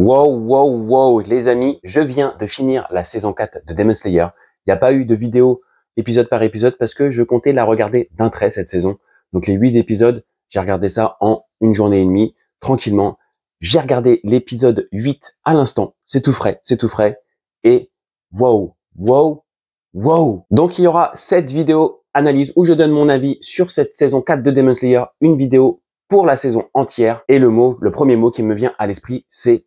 Wow, wow, wow, les amis, je viens de finir la saison 4 de Demon Slayer. Il n'y a pas eu de vidéo épisode par épisode parce que je comptais la regarder d'un trait cette saison. Donc les 8 épisodes, j'ai regardé ça en une journée et demie, tranquillement. J'ai regardé l'épisode 8 à l'instant. C'est tout frais, c'est tout frais. Et wow, wow, wow. Donc il y aura cette vidéo analyse où je donne mon avis sur cette saison 4 de Demon Slayer. Une vidéo pour la saison entière. Et le premier mot qui me vient à l'esprit, c'est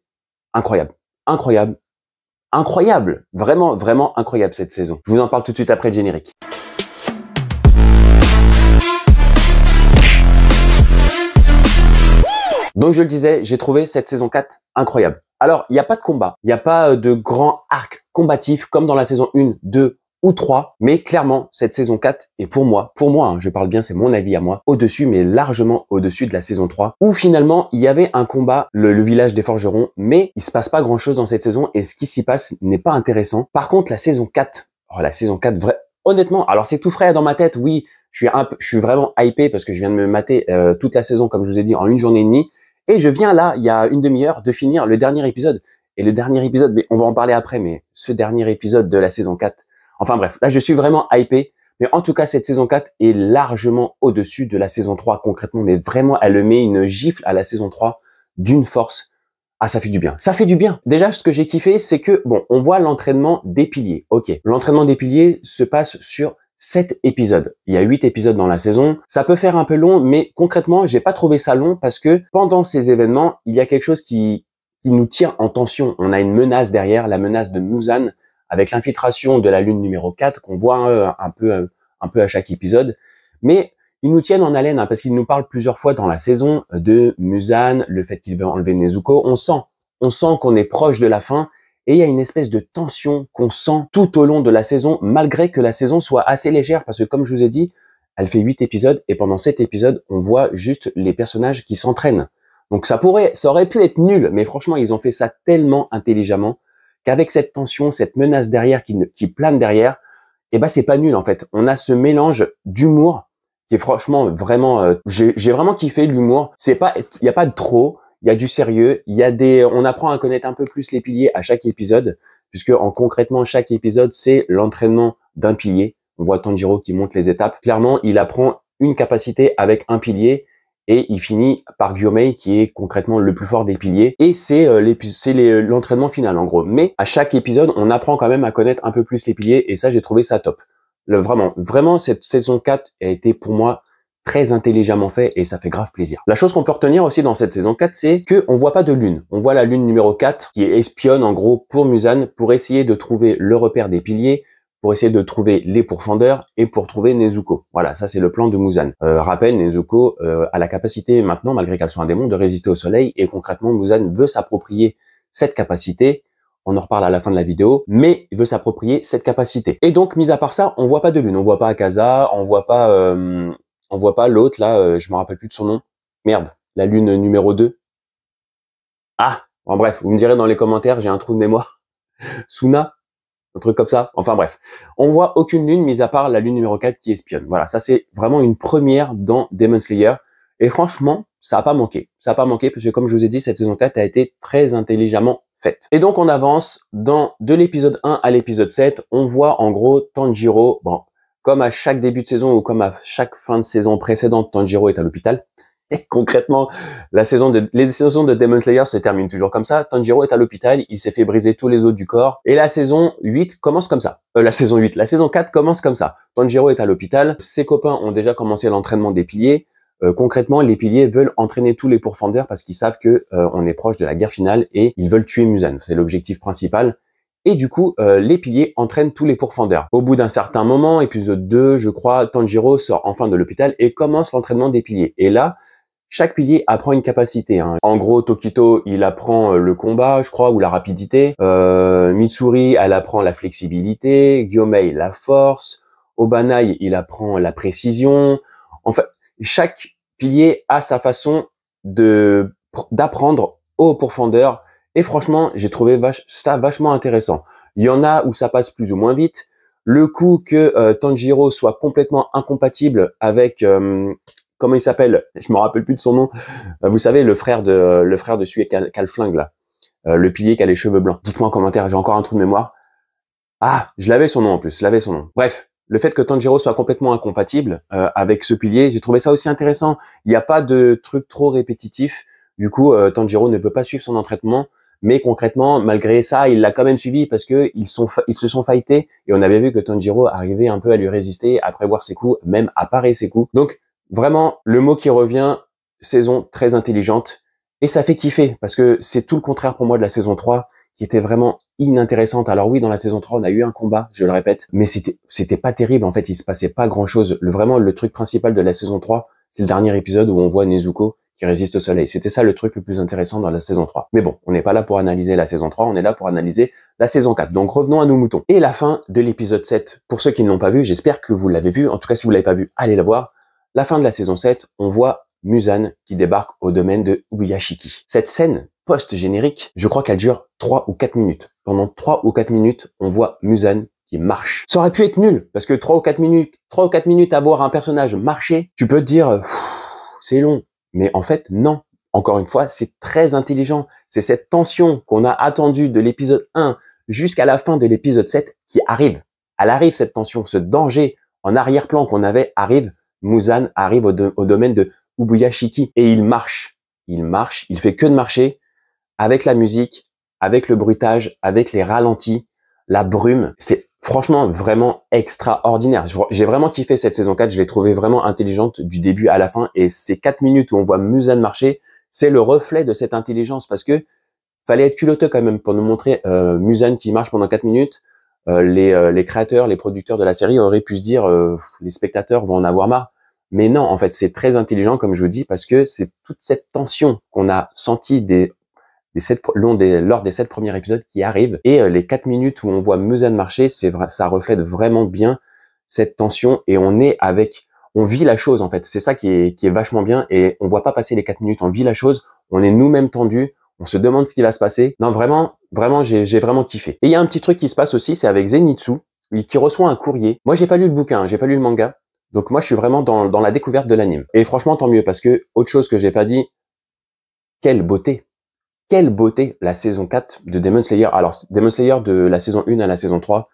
incroyable, incroyable, incroyable, vraiment, vraiment incroyable cette saison. Je vous en parle tout de suite après le générique. Donc je le disais, j'ai trouvé cette saison 4 incroyable. Alors, il n'y a pas de combat, il n'y a pas de grand arc combatif comme dans la saison 1, 2 ou 3, mais clairement, cette saison 4 est pour moi, hein, je parle bien, c'est mon avis à moi, au-dessus, mais largement au-dessus de la saison 3, où finalement, il y avait un combat, le village des forgerons, mais il se passe pas grand-chose dans cette saison, et ce qui s'y passe n'est pas intéressant. Par contre, la saison 4, honnêtement, alors c'est tout frais dans ma tête, oui, je suis vraiment hypé parce que je viens de me mater toute la saison, comme je vous ai dit, en une journée et demie, et je viens là, il y a une demi-heure, de finir le dernier épisode. Et le dernier épisode, mais on va en parler après, mais ce dernier épisode de la saison 4, enfin bref, là je suis vraiment hypé. Mais en tout cas, cette saison 4 est largement au-dessus de la saison 3 concrètement. Mais vraiment, elle met une gifle à la saison 3 d'une force. Ah, ça fait du bien. Ça fait du bien. Déjà, ce que j'ai kiffé, c'est que, bon, on voit l'entraînement des piliers. Ok, l'entraînement des piliers se passe sur 7 épisodes. Il y a 8 épisodes dans la saison. Ça peut faire un peu long, mais concrètement, j'ai pas trouvé ça long parce que pendant ces événements, il y a quelque chose qui nous tient en tension. On a une menace derrière, la menace de Muzan, avec l'infiltration de la lune numéro 4 qu'on voit un peu à chaque épisode. Mais ils nous tiennent en haleine parce qu'ils nous parlent plusieurs fois dans la saison de Muzan, le fait qu'il veut enlever Nezuko. On sent qu'on est proche de la fin et il y a une espèce de tension qu'on sent tout au long de la saison, malgré que la saison soit assez légère parce que comme je vous ai dit, elle fait 8 épisodes et pendant 7 épisodes, on voit juste les personnages qui s'entraînent. Donc ça aurait pu être nul, mais franchement, ils ont fait ça tellement intelligemment qu'avec cette tension, cette menace derrière qui plane derrière, et ben c'est pas nul en fait. On a ce mélange d'humour qui est franchement vraiment, j'ai vraiment kiffé l'humour. Il y a pas de trop, il y a du sérieux, on apprend à connaître un peu plus les piliers à chaque épisode, puisque concrètement chaque épisode c'est l'entraînement d'un pilier. On voit Tanjiro qui monte les étapes. Clairement, il apprend une capacité avec un pilier. Et il finit par Gyomei qui est concrètement le plus fort des piliers. Et c'est l'entraînement final en gros. Mais à chaque épisode, on apprend quand même à connaître un peu plus les piliers et ça, j'ai trouvé ça top. Vraiment, cette saison 4 a été pour moi très intelligemment fait et ça fait grave plaisir. La chose qu'on peut retenir aussi dans cette saison 4, c'est que on voit pas de lune. On voit la lune numéro 4 qui espionne en gros pour Muzan pour essayer de trouver le repère des piliers, pour essayer de trouver les pourfendeurs et pour trouver Nezuko. Voilà, ça c'est le plan de Muzan. Rappel, Nezuko a la capacité maintenant, malgré qu'elle soit un démon, de résister au soleil et concrètement Muzan veut s'approprier cette capacité. On en reparle à la fin de la vidéo, mais il veut s'approprier cette capacité. Et donc, mis à part ça, on voit pas de lune, on voit pas Akaza, on voit pas l'autre là, je me rappelle plus de son nom. Merde, la lune numéro 2. Ah, bon bref, vous me direz dans les commentaires, j'ai un trou de mémoire. Suna, un truc comme ça. Enfin bref, on voit aucune lune mis à part la lune numéro 4 qui espionne. Voilà, ça c'est vraiment une première dans Demon Slayer. Et franchement, ça a pas manqué. Ça a pas manqué parce que comme je vous ai dit, cette saison 4 a été très intelligemment faite. Et donc on avance de l'épisode 1 à l'épisode 7. On voit en gros Tanjiro, bon, comme à chaque début de saison ou comme à chaque fin de saison précédente, Tanjiro est à l'hôpital. Et concrètement, les saisons de Demon Slayer se terminent toujours comme ça. Tanjiro est à l'hôpital, il s'est fait briser tous les os du corps. Et la saison 8 commence comme ça. La saison 4 commence comme ça. Tanjiro est à l'hôpital, ses copains ont déjà commencé l'entraînement des piliers. Concrètement, les piliers veulent entraîner tous les pourfendeurs parce qu'ils savent que on est proche de la guerre finale et ils veulent tuer Muzan. C'est l'objectif principal. Et du coup, les piliers entraînent tous les pourfendeurs. Au bout d'un certain moment, épisode 2, je crois, Tanjiro sort enfin de l'hôpital et commence l'entraînement des piliers. Et là, chaque pilier apprend une capacité. Hein. En gros, Tokito, il apprend le combat, je crois, ou la rapidité. Mitsuri, elle apprend la flexibilité. Gyomei, la force. Obanai, il apprend la précision. En fait, chaque pilier a sa façon d'apprendre aux pourfendeurs. Et franchement, j'ai trouvé ça vachement intéressant. Il y en a où ça passe plus ou moins vite. Le coup que Tanjiro soit complètement incompatible avec... comment il s'appelle? Je me rappelle plus de son nom. Vous savez, le frère de celui qui a le flingue là. le pilier qui a les cheveux blancs. Dites-moi en commentaire, j'ai encore un trou de mémoire. Ah, je l'avais son nom en plus, je l'avais son nom. Bref, le fait que Tanjiro soit complètement incompatible avec ce pilier, j'ai trouvé ça aussi intéressant. Il n'y a pas de truc trop répétitif. Du coup, Tanjiro ne peut pas suivre son entraînement, mais concrètement, malgré ça, il l'a quand même suivi parce que ils se sont fightés et on avait vu que Tanjiro arrivait un peu à lui résister, à prévoir ses coups, même à parer ses coups. Donc, vraiment, le mot qui revient, saison très intelligente et ça fait kiffer parce que c'est tout le contraire pour moi de la saison 3 qui était vraiment inintéressante. Alors oui, dans la saison 3, on a eu un combat, je le répète, mais c'était pas terrible. En fait, il se passait pas grand chose. Vraiment, le truc principal de la saison 3, c'est le dernier épisode où on voit Nezuko qui résiste au soleil. C'était ça le truc le plus intéressant dans la saison 3. Mais bon, on n'est pas là pour analyser la saison 3, on est là pour analyser la saison 4. Donc revenons à nos moutons. Et la fin de l'épisode 7, pour ceux qui ne l'ont pas vu, j'espère que vous l'avez vu. En tout cas, si vous l'avez pas vu, allez la voir. La fin de la saison 7, on voit Muzan qui débarque au domaine de Ubuyashiki. Cette scène post-générique, je crois qu'elle dure 3 ou 4 minutes. Pendant 3 ou 4 minutes, on voit Muzan qui marche. Ça aurait pu être nul, parce que 3 ou 4 minutes à voir un personnage marcher, tu peux te dire, c'est long. Mais en fait, non. Encore une fois, c'est très intelligent. C'est cette tension qu'on a attendue de l'épisode 1 jusqu'à la fin de l'épisode 7 qui arrive. Elle arrive, cette tension, ce danger en arrière-plan qu'on avait arrive. Muzan arrive au domaine de Ubuyashiki et il marche. Il fait que de marcher avec la musique, avec le bruitage, avec les ralentis, la brume. C'est franchement vraiment extraordinaire. J'ai vraiment kiffé cette saison 4, je l'ai trouvée vraiment intelligente du début à la fin et ces 4 minutes où on voit Muzan marcher, c'est le reflet de cette intelligence parce que fallait être culotteux quand même pour nous montrer Muzan qui marche pendant 4 minutes. Les créateurs, les producteurs de la série auraient pu se dire les spectateurs vont en avoir marre. Mais non, en fait, c'est très intelligent, comme je vous dis, parce que c'est toute cette tension qu'on a sentie lors des 7 premiers épisodes qui arrivent. Et les 4 minutes où on voit Muzan marcher, ça reflète vraiment bien cette tension et on vit la chose, en fait. C'est ça qui est vachement bien et on voit pas passer les 4 minutes, on vit la chose, on est nous-mêmes tendus, on se demande ce qui va se passer. Non, vraiment, j'ai vraiment kiffé. Et il y a un petit truc qui se passe aussi, c'est avec Zenitsu, qui reçoit un courrier. Moi, j'ai pas lu le bouquin, j'ai pas lu le manga. Donc moi, je suis vraiment dans la découverte de l'anime. Et franchement, tant mieux, parce que autre chose que j'ai pas dit, quelle beauté! Quelle beauté la saison 4 de Demon Slayer. Alors, Demon Slayer de la saison 1 à la saison 3,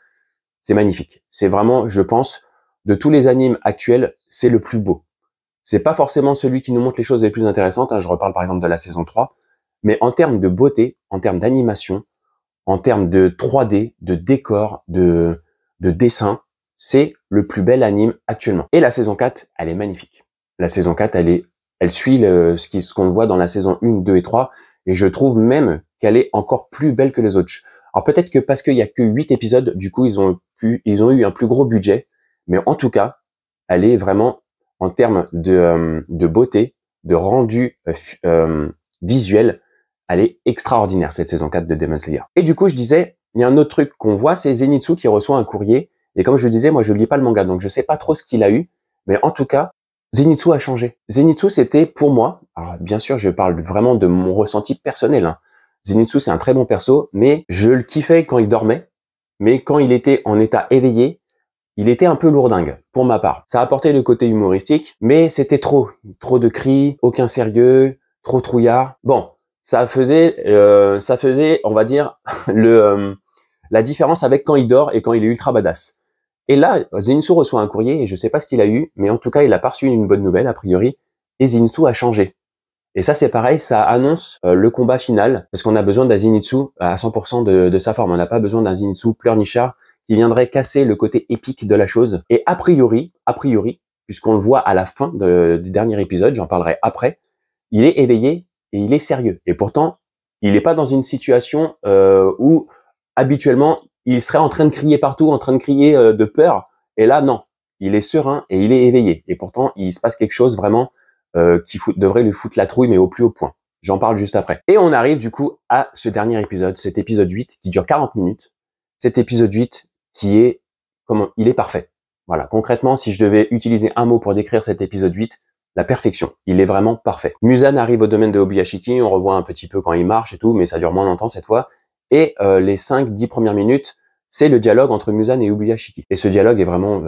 c'est magnifique. C'est vraiment, je pense, de tous les animes actuels, c'est le plus beau. C'est pas forcément celui qui nous montre les choses les plus intéressantes. Je reparle par exemple de la saison 3. Mais en termes de beauté, en termes d'animation, en termes de 3D, de décor, de dessin, c'est le plus bel anime actuellement. Et la saison 4, elle est magnifique. La saison 4, elle suit ce qu'on voit dans la saison 1, 2 et 3. Et je trouve même qu'elle est encore plus belle que les autres. Alors peut-être que parce qu'il y a que 8 épisodes, du coup, ils ont eu un plus gros budget. Mais en tout cas, elle est vraiment, en termes de beauté, de rendu visuel, elle est extraordinaire, cette saison 4 de Demon Slayer. Et du coup, je disais, il y a un autre truc qu'on voit, c'est Zenitsu qui reçoit un courrier. Et comme je le disais, moi, je lis pas le manga, donc je sais pas trop ce qu'il a eu. Mais en tout cas, Zenitsu a changé. Zenitsu, c'était pour moi, alors bien sûr, je parle vraiment de mon ressenti personnel, hein. Zenitsu, c'est un très bon perso, mais je le kiffais quand il dormait. Mais quand il était en état éveillé, il était un peu lourdingue, pour ma part. Ça apportait le côté humoristique, mais c'était trop. Trop de cris, aucun sérieux, trop trouillard. Bon, ça faisait, on va dire, la différence avec quand il dort et quand il est ultra badass. Et là, Zenitsu reçoit un courrier et je sais pas ce qu'il a eu, mais en tout cas, il a pas reçu une bonne nouvelle, a priori, et Zenitsu a changé. Et ça, c'est pareil, ça annonce le combat final, parce qu'on a besoin d'un Zenitsu à 100% de sa forme. On n'a pas besoin d'un Zenitsu pleurnichard qui viendrait casser le côté épique de la chose. Et a priori, puisqu'on le voit à la fin du dernier épisode, j'en parlerai après, il est éveillé et il est sérieux. Et pourtant, il n'est pas dans une situation où habituellement il serait en train de crier partout, en train de crier de peur. Et là, non, il est serein et il est éveillé. Et pourtant, il se passe quelque chose vraiment qui devrait lui foutre la trouille, mais au plus haut point. J'en parle juste après. Et on arrive du coup à ce dernier épisode, cet épisode 8 qui dure 40 minutes. Cet épisode 8 qui est, il est parfait. Voilà, concrètement, si je devais utiliser un mot pour décrire cet épisode 8, la perfection. Il est vraiment parfait. Muzan arrive au domaine de Ubuyashiki, on revoit un petit peu quand il marche et tout, mais ça dure moins longtemps cette fois. Et les 5-10 premières minutes, c'est le dialogue entre Muzan et Ubuyashiki. Et ce dialogue est vraiment,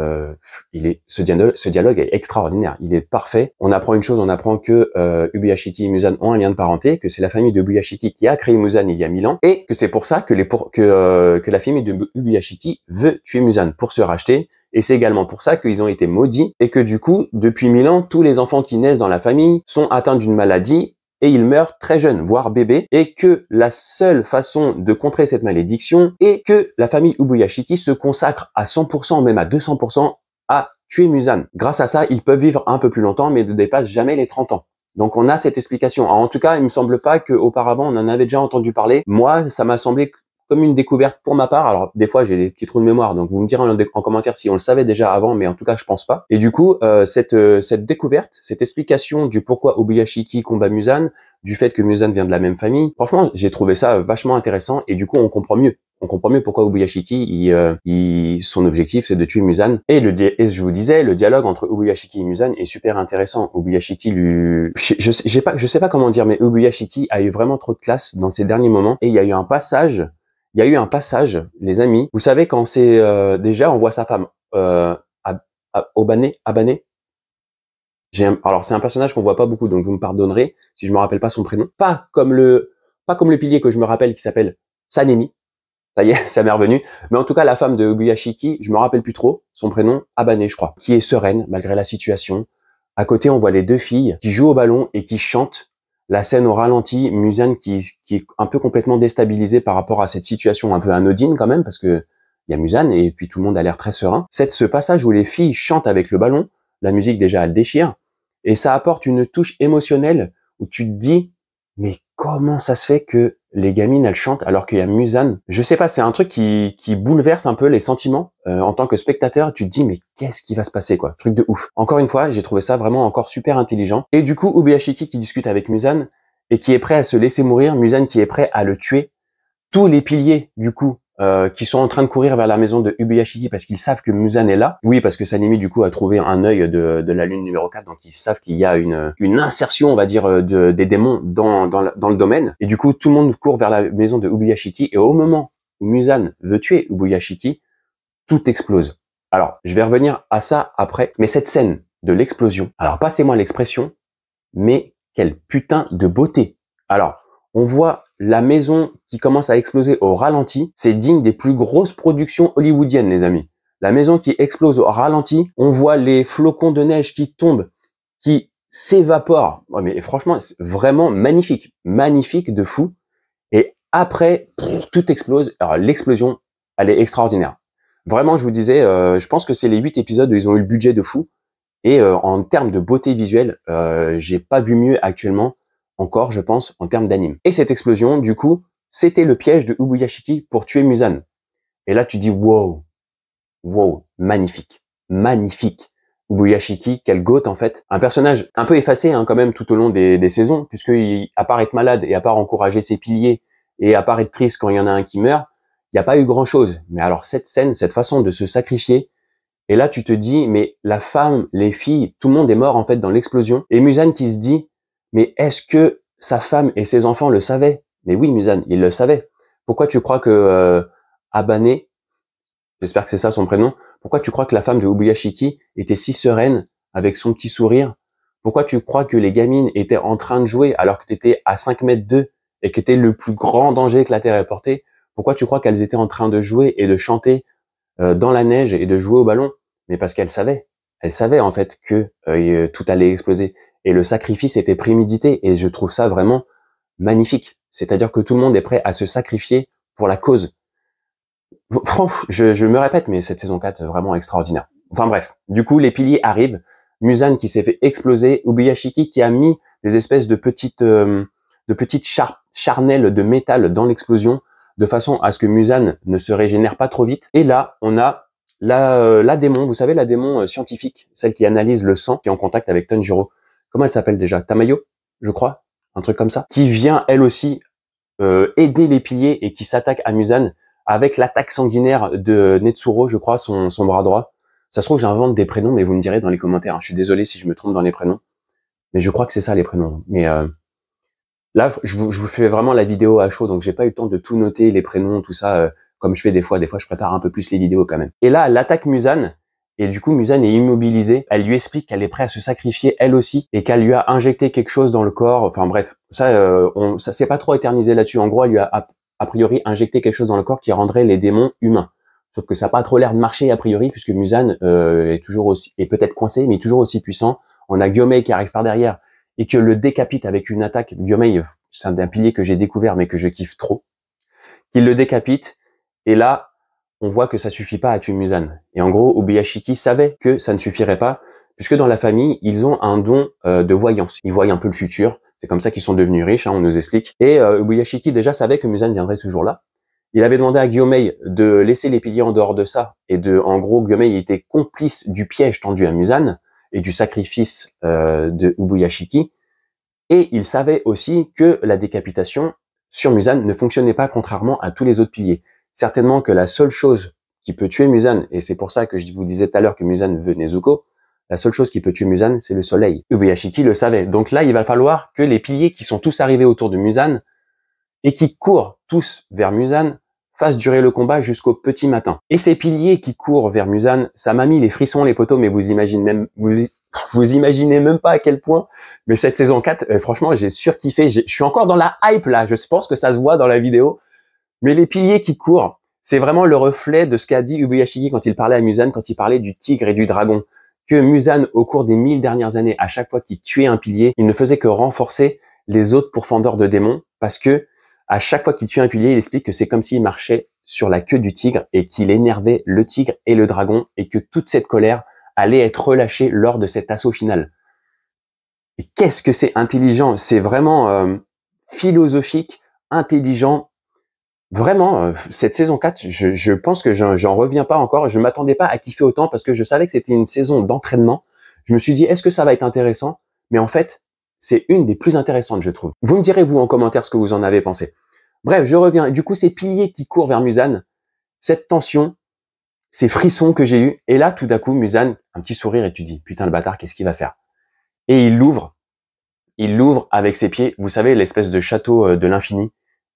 ce dialogue est extraordinaire. Il est parfait. On apprend une chose, on apprend que Ubuyashiki et Muzan ont un lien de parenté, que c'est la famille de Ubuyashiki qui a créé Muzan il y a 1000 ans, et que c'est pour ça que la famille de Ubuyashiki veut tuer Muzan pour se racheter. Et c'est également pour ça qu'ils ont été maudits et que du coup, depuis 1000 ans, tous les enfants qui naissent dans la famille sont atteints d'une maladie et ils meurent très jeunes, voire bébés, et que la seule façon de contrer cette malédiction est que la famille Ubuyashiki se consacre à 100%, même à 200%, à tuer Muzan. Grâce à ça, ils peuvent vivre un peu plus longtemps, mais ne dépassent jamais les 30 ans. Donc on a cette explication. Alors, en tout cas, il me semble pas qu'auparavant on en avait déjà entendu parler. Moi, ça m'a semblé comme une découverte pour ma part. Alors des fois j'ai des petits trous de mémoire, donc vous me direz en commentaire si on le savait déjà avant, mais en tout cas je pense pas. Et du coup cette découverte, cette explication du pourquoi Ubuyashiki combat Muzan, du fait que Muzan vient de la même famille, franchement j'ai trouvé ça vachement intéressant et du coup on comprend mieux. On comprend mieux pourquoi Ubuyashiki, son objectif c'est de tuer Muzan. Et je vous disais, le dialogue entre Ubuyashiki et Muzan est super intéressant. Ubuyashiki je sais pas comment dire, mais Ubuyashiki a eu vraiment trop de classe dans ses derniers moments et il y a eu un passage, les amis. Vous savez quand c'est déjà on voit sa femme Abane. Alors c'est un personnage qu'on voit pas beaucoup, donc vous me pardonnerez si je me rappelle pas son prénom. Pas comme le pilier que je me rappelle qui s'appelle Sanemi. Ça y est, ça m'est revenu. Mais en tout cas, la femme de Ubuyashiki, je me rappelle plus trop son prénom, Abane, je crois, qui est sereine malgré la situation. À côté, on voit les deux filles qui jouent au ballon et qui chantent. La scène au ralenti, Muzan qui est un peu complètement déstabilisé par rapport à cette situation un peu anodine quand même, parce que il y a Muzan et puis tout le monde a l'air très serein. Ce passage où les filles chantent avec le ballon, la musique déjà elle déchire, et ça apporte une touche émotionnelle où tu te dis, mais comment ça se fait que les gamines elles chantent alors qu'il y a Muzan? Je sais pas, c'est un truc qui bouleverse un peu les sentiments. En tant que spectateur, tu te dis mais qu'est-ce qui va se passer quoi? Truc de ouf. Encore une fois, j'ai trouvé ça vraiment encore super intelligent. Et du coup, Ubuyashiki qui discute avec Muzan et qui est prêt à se laisser mourir, Muzan qui est prêt à le tuer. Tous les piliers du coup qui sont en train de courir vers la maison de Ubuyashiki parce qu'ils savent que Muzan est là. Oui, parce que Sanemi du coup a trouvé un œil de la lune numéro 4, donc ils savent qu'il y a une insertion, on va dire, des démons dans le domaine. Et du coup, tout le monde court vers la maison de Ubuyashiki et au moment où Muzan veut tuer Ubuyashiki, tout explose. Alors, je vais revenir à ça après, mais cette scène de l'explosion, alors passez-moi l'expression, mais quelle putain de beauté. Alors, on voit la maison qui commence à exploser au ralenti. C'est digne des plus grosses productions hollywoodiennes, les amis. La maison qui explose au ralenti. On voit les flocons de neige qui tombent, qui s'évaporent. Oh, mais franchement, c'est vraiment magnifique. Magnifique de fou. Et après, tout explose. Alors, l'explosion, elle est extraordinaire. Vraiment, je vous disais, je pense que c'est les 8 épisodes où ils ont eu le budget de fou. Et en termes de beauté visuelle, j'ai pas vu mieux actuellement encore, je pense, en termes d'anime. Et cette explosion, du coup, c'était le piège de Ubuyashiki pour tuer Muzan. Et là, tu dis, wow, magnifique, magnifique. Ubuyashiki, quel goat en fait. Un personnage un peu effacé quand même tout au long des saisons, puisqu'il, à part être malade et à part encourager ses piliers et à part être triste quand il y en a un qui meurt, il n'y a pas eu grand chose. Mais alors cette scène, cette façon de se sacrifier, et là tu te dis, mais la femme, les filles, tout le monde est mort en fait dans l'explosion. Et Muzan qui se dit, mais est-ce que sa femme et ses enfants le savaient? Mais oui, Muzan, il le savait. Pourquoi tu crois que Abane, j'espère que c'est ça son prénom, pourquoi tu crois que la femme de Ubuyashiki était si sereine avec son petit sourire? Pourquoi tu crois que les gamines étaient en train de jouer alors que tu étais à 5 mètres d'eux et que tu étais le plus grand danger que la Terre ait porté? Pourquoi tu crois qu'elles étaient en train de jouer et de chanter dans la neige et de jouer au ballon? Mais parce qu'elles savaient. Elles savaient en fait que tout allait exploser. Et le sacrifice était prémédité et je trouve ça vraiment magnifique. C'est-à-dire que tout le monde est prêt à se sacrifier pour la cause. Je me répète, mais cette saison 4 est vraiment extraordinaire. Enfin bref, du coup, les piliers arrivent. Muzan qui s'est fait exploser. Ubuyashiki qui a mis des espèces de petites charnelles de métal dans l'explosion de façon à ce que Muzan ne se régénère pas trop vite. Et là, on a la démon, vous savez, la démon scientifique, celle qui analyse le sang, qui est en contact avec Tanjiro. Comment elle s'appelle déjà? Tamayo, je crois, un truc comme ça. Qui vient, elle aussi, aider les piliers et qui s'attaque à Muzan avec l'attaque sanguinaire de Netsuro, je crois, son bras droit. Ça se trouve, j'invente des prénoms, mais vous me direz dans les commentaires. Je suis désolé si je me trompe dans les prénoms. Mais je crois que c'est ça les prénoms. Mais là, je vous fais vraiment la vidéo à chaud, donc j'ai pas eu le temps de tout noter, les prénoms, tout ça. comme je fais des fois je prépare un peu plus les vidéos quand même. Et là, elle attaque Muzan, et du coup, Muzan est immobilisée. Elle lui explique qu'elle est prête à se sacrifier elle aussi, et qu'elle lui a injecté quelque chose dans le corps. Enfin bref, ça s'est pas trop éternisé là-dessus. En gros, elle lui a a priori injecté quelque chose dans le corps qui rendrait les démons humains. Sauf que ça n'a pas trop l'air de marcher a priori, puisque Muzan est peut-être coincé, mais toujours aussi puissant. On a Gyomei qui arrive par derrière et que le décapite avec une attaque. Gyomei, c'est un pilier que j'ai découvert mais que je kiffe trop. Qu'il le décapite, et là, on voit que ça suffit pas à tuer Muzan. Et en gros, Ubuyashiki savait que ça ne suffirait pas, puisque dans la famille, ils ont un don de voyance. Ils voient un peu le futur. C'est comme ça qu'ils sont devenus riches, hein, on nous explique. Et Ubuyashiki déjà savait que Muzan viendrait ce jour-là. Il avait demandé à Gyomei de laisser les piliers en dehors de ça, et en gros, Gyomei était complice du piège tendu à Muzan et du sacrifice de Ubuyashiki. Et il savait aussi que la décapitation sur Muzan ne fonctionnait pas contrairement à tous les autres piliers. Certainement que la seule chose qui peut tuer Muzan, et c'est pour ça que je vous disais tout à l'heure que Muzan veut Nezuko, la seule chose qui peut tuer Muzan, c'est le soleil. Ubuyashiki le savait. Donc là, il va falloir que les piliers qui sont tous arrivés autour de Muzan et qui courent tous vers Muzan fassent durer le combat jusqu'au petit matin. Et ces piliers qui courent vers Muzan, ça m'a mis les frissons, les potos, mais vous imaginez même pas à quel point. Mais cette saison 4, franchement, j'ai surkiffé. Je suis encore dans la hype là. Je pense que ça se voit dans la vidéo. Mais les piliers qui courent, c'est vraiment le reflet de ce qu'a dit Ubuyashiki quand il parlait à Muzan, quand il parlait du tigre et du dragon. Que Muzan, au cours des 1000 dernières années, à chaque fois qu'il tuait un pilier, il ne faisait que renforcer les autres pourfendeurs de démons, parce que à chaque fois qu'il tuait un pilier, il explique que c'est comme s'il marchait sur la queue du tigre et qu'il énervait le tigre et le dragon, et que toute cette colère allait être relâchée lors de cet assaut final. Et qu'est-ce que c'est intelligent! C'est vraiment philosophique, intelligent. Vraiment, cette saison 4, je pense que j'en reviens pas encore. Je m'attendais pas à kiffer autant parce que je savais que c'était une saison d'entraînement. Je me suis dit, est-ce que ça va être intéressant? Mais en fait, c'est une des plus intéressantes, je trouve. Vous me direz, vous, en commentaire, ce que vous en avez pensé. Bref, je reviens. Du coup, ces piliers qui courent vers Muzan, cette tension, ces frissons que j'ai eus. Et là, tout d'un coup, Muzan, un petit sourire et tu dis, putain, le bâtard, qu'est-ce qu'il va faire? Et il l'ouvre avec ses pieds. Vous savez, l'espèce de château de l'infini.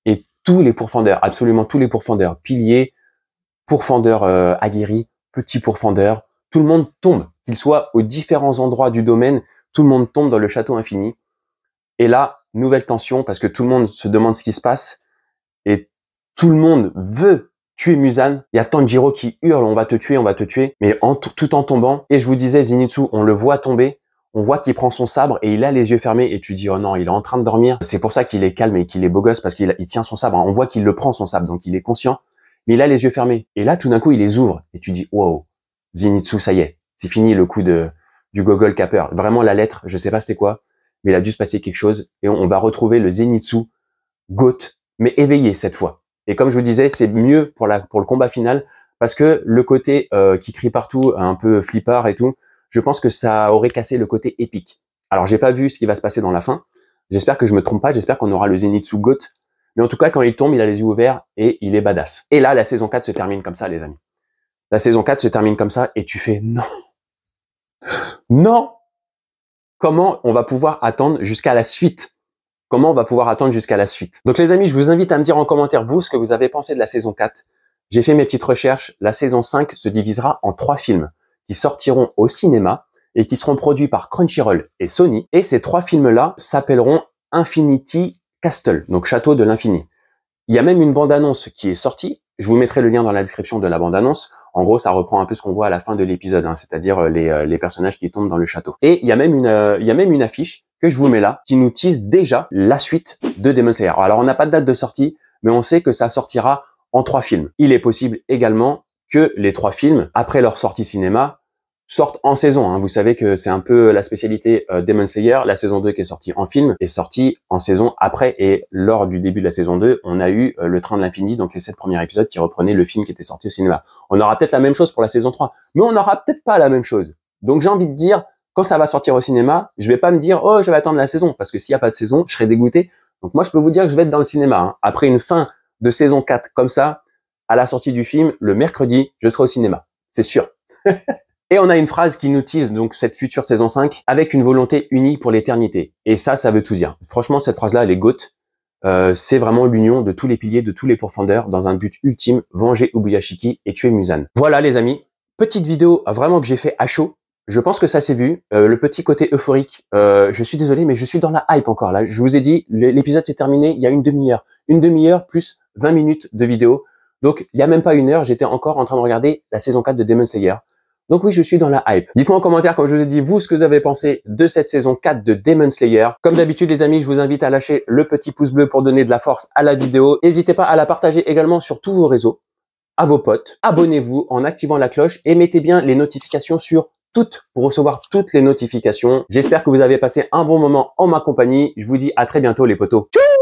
Et tous les pourfendeurs, absolument tous les pourfendeurs, piliers, pourfendeurs aguerris, petits pourfendeurs, tout le monde tombe, qu'ils soient aux différents endroits du domaine, tout le monde tombe dans le château infini. Et là, nouvelle tension, parce que tout le monde se demande ce qui se passe, et tout le monde veut tuer Muzan. Il y a Tanjiro qui hurle, on va te tuer, mais tout en tombant. Et je vous disais, Zenitsu, on le voit tomber, on voit qu'il prend son sabre et il a les yeux fermés et tu dis oh non, il est en train de dormir. C'est pour ça qu'il est calme et qu'il est beau gosse parce qu'il tient son sabre. On voit qu'il le prend son sabre, donc il est conscient, mais il a les yeux fermés. Et là, tout d'un coup, il les ouvre et tu dis wow, Zenitsu, ça y est, c'est fini le coup du gogol capper. Vraiment la lettre, je sais pas c'était quoi, mais il a dû se passer quelque chose et on va retrouver le Zenitsu Goat, mais éveillé cette fois. Et comme je vous disais, c'est mieux pour le combat final parce que le côté qui crie partout, un peu flippard et tout, je pense que ça aurait cassé le côté épique. Alors, j'ai pas vu ce qui va se passer dans la fin. J'espère que je me trompe pas. J'espère qu'on aura le Zenitsu Goat. Mais en tout cas, quand il tombe, il a les yeux ouverts et il est badass. Et là, la saison 4 se termine comme ça, les amis. La saison 4 se termine comme ça et tu fais non. Non! Comment on va pouvoir attendre jusqu'à la suite? Comment on va pouvoir attendre jusqu'à la suite? Donc, les amis, je vous invite à me dire en commentaire, vous, ce que vous avez pensé de la saison 4. J'ai fait mes petites recherches. La saison 5 se divisera en 3 films qui sortiront au cinéma et qui seront produits par Crunchyroll et Sony. Et ces 3 films-là s'appelleront Infinity Castle, donc Château de l'Infini. Il y a même une bande-annonce qui est sortie. Je vous mettrai le lien dans la description de la bande-annonce. En gros, ça reprend un peu ce qu'on voit à la fin de l'épisode, hein, c'est-à-dire les personnages qui tombent dans le château. Et il y a même une affiche que je vous mets là, qui nous tease déjà la suite de Demon Slayer. Alors, on n'a pas de date de sortie, mais on sait que ça sortira en 3 films. Il est possible également que les 3 films, après leur sortie cinéma, sortent en saison. Hein. Vous savez que c'est un peu la spécialité Demon Slayer. La saison 2 qui est sortie en film est sortie en saison après. Et lors du début de la saison 2, on a eu Le Train de l'Infini, donc les 7 premiers épisodes qui reprenaient le film qui était sorti au cinéma. On aura peut-être la même chose pour la saison 3, mais on n'aura peut-être pas la même chose. Donc j'ai envie de dire, quand ça va sortir au cinéma, je vais pas me dire « Oh, je vais attendre la saison », parce que s'il n'y a pas de saison, je serai dégoûté. Donc moi, je peux vous dire que je vais être dans le cinéma. Hein. Après une fin de saison 4 comme ça, à la sortie du film, le mercredi, je serai au cinéma. C'est sûr. Et on a une phrase qui nous tease donc cette future saison 5 avec une volonté unie pour l'éternité. Et ça veut tout dire. Franchement, cette phrase-là, elle est GOAT. c'est vraiment l'union de tous les piliers, de tous les pourfendeurs dans un but ultime, venger Ubuyashiki et tuer Muzan. Voilà les amis, petite vidéo vraiment que j'ai fait à chaud. Je pense que ça s'est vu. Le petit côté euphorique, je suis désolé, mais je suis dans la hype encore là. Je vous ai dit, l'épisode s'est terminé il y a une demi-heure. Une demi-heure plus 20 minutes de vidéo. Donc, il y a même pas une heure, j'étais encore en train de regarder la saison 4 de Demon Slayer. Donc oui, je suis dans la hype. Dites-moi en commentaire, comme je vous ai dit, vous, ce que vous avez pensé de cette saison 4 de Demon Slayer. Comme d'habitude, les amis, je vous invite à lâcher le petit pouce bleu pour donner de la force à la vidéo. N'hésitez pas à la partager également sur tous vos réseaux, à vos potes. Abonnez-vous en activant la cloche et mettez bien les notifications sur toutes pour recevoir toutes les notifications. J'espère que vous avez passé un bon moment en ma compagnie. Je vous dis à très bientôt les potos. Tchou!